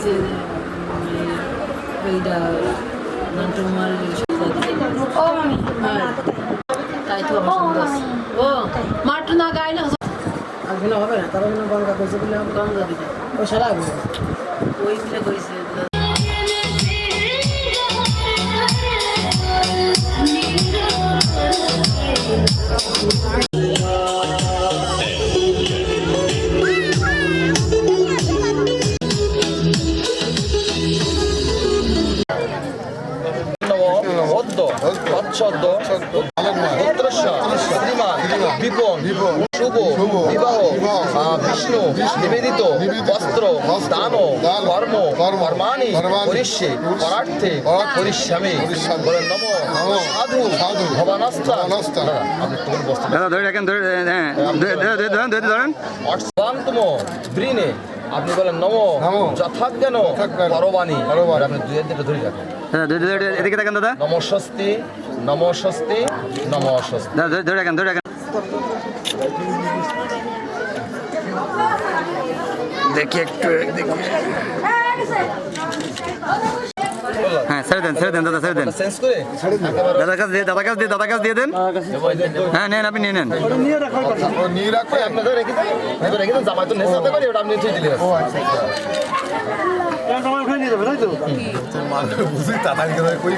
যে এইটা নান্টুমার ও মামি তাই তো আমার সুন্দর ও মাটু না গাইলে আগে হবে না তারপর গঙ্গা কইছে বলে গঙ্গা দিকে ও সারা আগে ওই মিলে কইছে বিপন শুভ বিবাহ বিষ্ণু নিবেদিত বস্ত্র দান কর্ম কর্মাণি করিষ্যে পরার্থে করিষ্যামি বলেন নম সাধু ভবানস্থা আপনি তোমার বস্ত্র দাদা ধরে রাখেন ধরেন অর্থান্তম বৃণে আপনি বলেন নম যথাজ্ঞান পরবাণী আপনি দুয়ের দিকে ধরে রাখেন এদিকে দেখেন দাদা নমস্বস্তি নমস্বস্তি নমস্বস্তি দাদা ধরে রাখেন দেখি একটু দেখি হ্যাঁ ছেড়ে দেন দাদা ছেড়ে দেন সেন্স করে দাদার কাছে দিয়ে দেন হ্যাঁ নেন আপনি নিয়ে নেন নিয়ে রাখো আপনাদের রেখে দেন জামাই তো নেশাতে পারি ওটা আপনি ঠিক দিলে বুঝি তাড়াতাড়ি করে করি